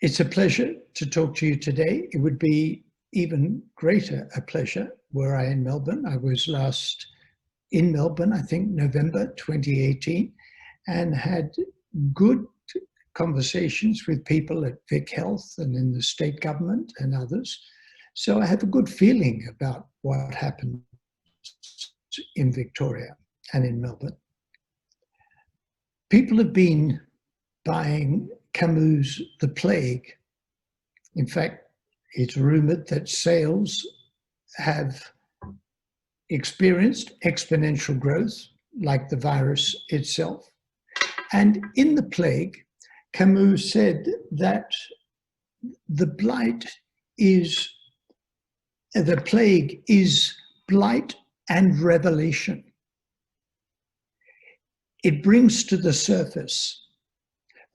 It's a pleasure to talk to you today. It would be even greater a pleasure were I in Melbourne. I was last in Melbourne, I think November 2018, and had good conversations with people at Vic Health and in the state government and others. So I have a good feeling about what happened in Victoria and in Melbourne. People have been buying Camus' The Plague. In fact, it's rumored that sales have experienced exponential growth, like the virus itself. And in The Plague, Camus said that the plague is blight and revelation. It brings to the surface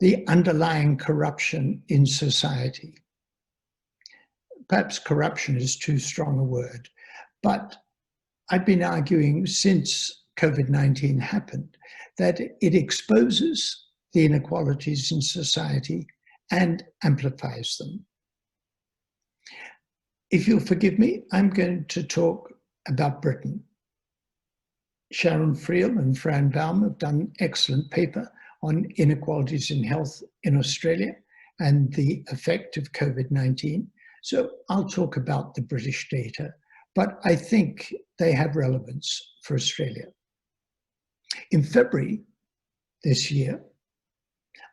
the underlying corruption in society. Perhaps corruption is too strong a word, but I've been arguing since COVID-19 happened that it exposes the inequalities in society and amplifies them. If you'll forgive me, I'm going to talk about Britain. Sharon Friel and Fran Baum have done an excellent paper on inequalities in health in Australia and the effect of COVID-19. So I'll talk about the British data, but I think they have relevance for Australia. In February this year,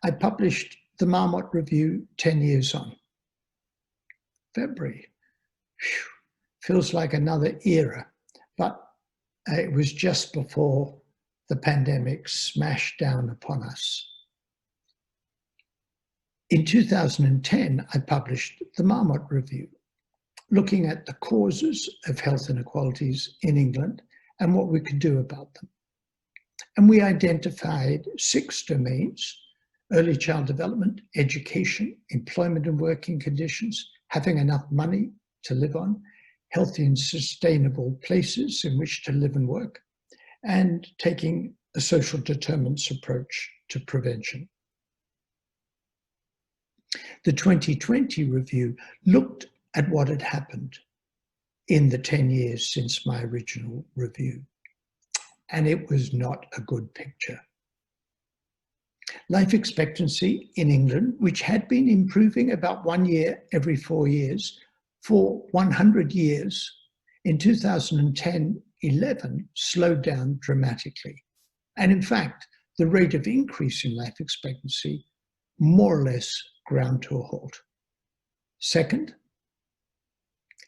I published the Marmot review 10 years on. February. Whew. Feels like another era, but it was just before the pandemic smashed down upon us. In 2010, I published the Marmot Review, looking at the causes of health inequalities in England and what we could do about them. And we identified 6 domains: early child development, education, employment and working conditions, having enough money to live on, healthy and sustainable places in which to live and work, and taking a social determinants approach to prevention. The 2020 review looked at what had happened in the 10 years since my original review, and it was not a good picture. Life expectancy in England, which had been improving about 1 year every 4 years for 100 years, in 2010-11 slowed down dramatically. And in fact, the rate of increase in life expectancy more or less ground to a halt. Second,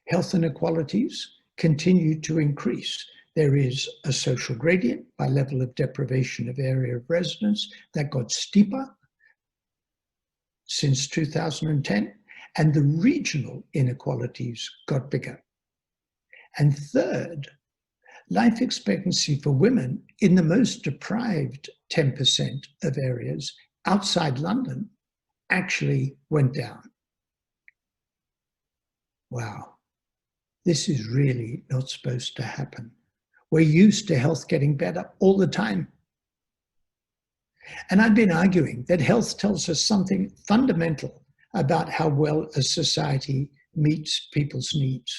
health inequalities continue to increase. There is a social gradient by level of deprivation of area of residence that got steeper since 2010, and the regional inequalities got bigger. And third, life expectancy for women in the most deprived 10% of areas outside London actually went down. Wow, this is really not supposed to happen. We're used to health getting better all the time. And I've been arguing that health tells us something fundamental about how well a society meets people's needs.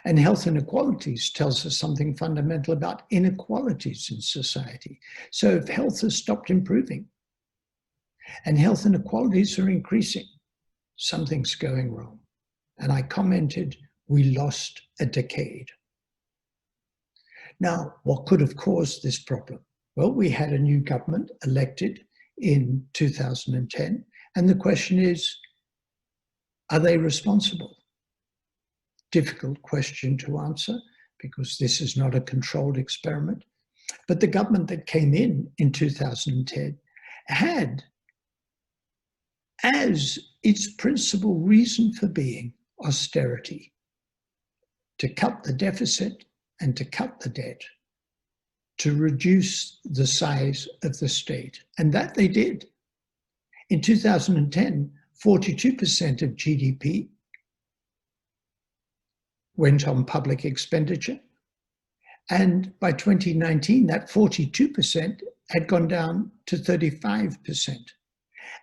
And health inequalities tells us something fundamental about inequalities in society. So if health has stopped improving and health inequalities are increasing, something's going wrong. And I commented, we lost a decade. Now, what could have caused this problem? Well, we had a new government elected in 2010, and the question is, are they responsible? Difficult question to answer because this is not a controlled experiment. But the government that came in 2010 had as its principal reason for being austerity, to cut the deficit and to cut the debt, to reduce the size of the state. And that they did. In 2010, 42% of GDP went on public expenditure. And by 2019, that 42% had gone down to 35%.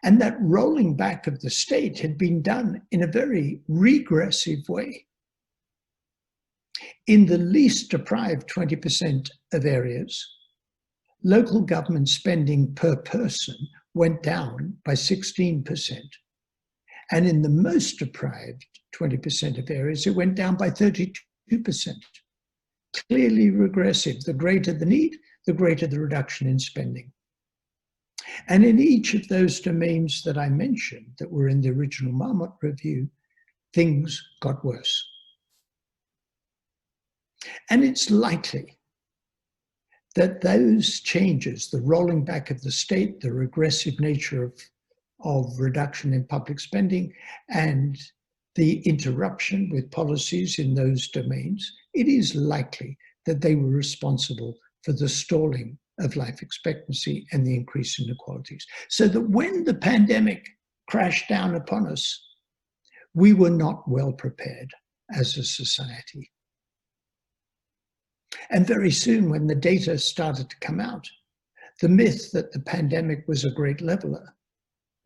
And that rolling back of the state had been done in a very regressive way. In the least deprived 20% of areas, local government spending per person went down by 16%. And in the most deprived 20% of areas, it went down by 32%. Clearly regressive. The greater the need, the greater the reduction in spending. And in each of those domains that I mentioned that were in the original Marmot review, things got worse. And it's likely that those changes, the rolling back of the state, the regressive nature of reduction in public spending, and the interruption with policies in those domains, it is likely that they were responsible for the stalling of life expectancy and the increase in inequalities. So that when the pandemic crashed down upon us, we were not well prepared as a society. And very soon, when the data started to come out, the myth that the pandemic was a great leveler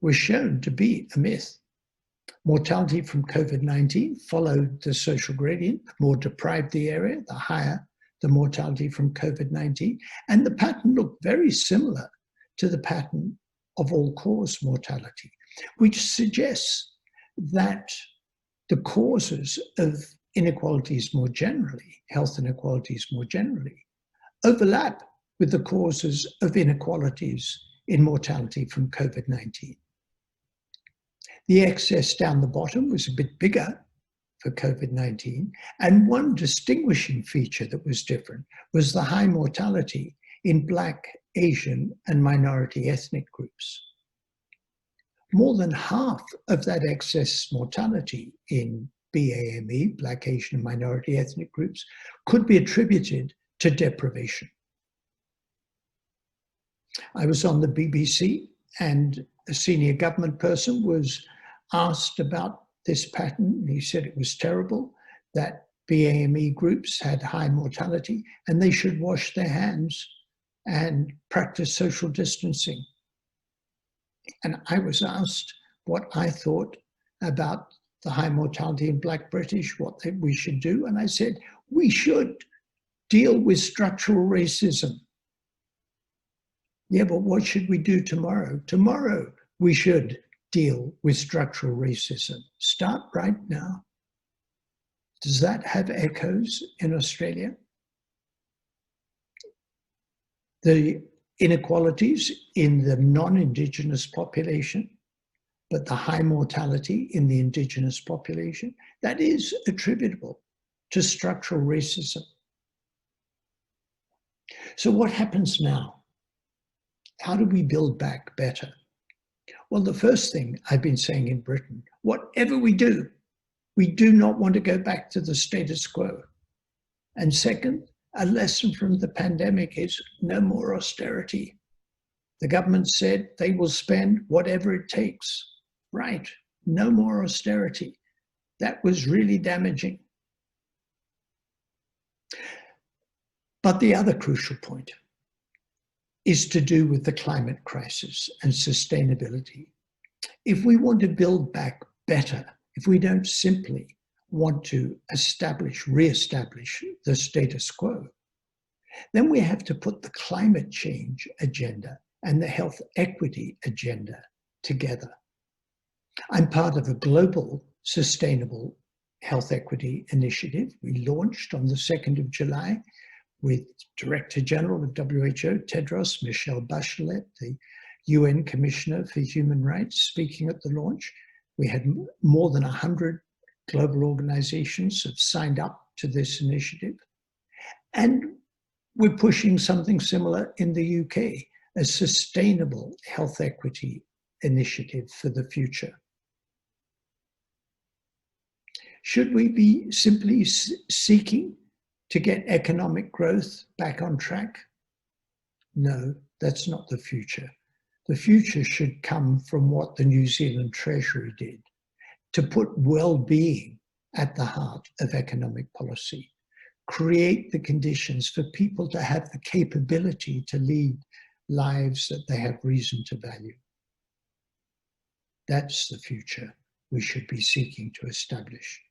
was shown to be a myth. Mortality from COVID-19 followed the social gradient. The more deprived the area, the higher the mortality from COVID-19. And the pattern looked very similar to the pattern of all-cause mortality, which suggests that the causes of inequalities more generally, health inequalities more generally, overlap with the causes of inequalities in mortality from COVID-19. The excess down the bottom was a bit bigger for COVID-19, and one distinguishing feature that was different was the high mortality in Black, Asian, and minority ethnic groups. More than half of that excess mortality in BAME, Black, Asian, and minority ethnic groups, could be attributed to deprivation. I was on the BBC, and a senior government person was asked about this pattern. He said it was terrible, that BAME groups had high mortality and they should wash their hands and practice social distancing. And I was asked what I thought about the high mortality in Black British, what we should do. And I said, we should deal with structural racism. Yeah, but what should we do tomorrow? Tomorrow we should deal with structural racism. Start right now. Does that have echoes in Australia? The inequalities in the non-Indigenous population, but the high mortality in the Indigenous population, that is attributable to structural racism. So what happens now? How do we build back better? Well, the first thing I've been saying in Britain, whatever we do not want to go back to the status quo. And second, a lesson from the pandemic is no more austerity. The government said they will spend whatever it takes. Right, no more austerity. That was really damaging. But the other crucial point is to do with the climate crisis and sustainability. If we want to build back better, if we don't simply want to re-establish the status quo, then we have to put the climate change agenda and the health equity agenda together. I'm part of a global sustainable health equity initiative we launched on the 2nd of July with Director General of WHO, Tedros, Michelle Bachelet, the UN Commissioner for Human Rights, speaking at the launch. We had more than 100 global organizations have signed up to this initiative. And we're pushing something similar in the UK, a sustainable health equity initiative for the future. Should we be simply seeking to get economic growth back on track? No, that's not the future. The future should come from what the New Zealand Treasury did, to put well-being at the heart of economic policy, create the conditions for people to have the capability to lead lives that they have reason to value. That's the future we should be seeking to establish.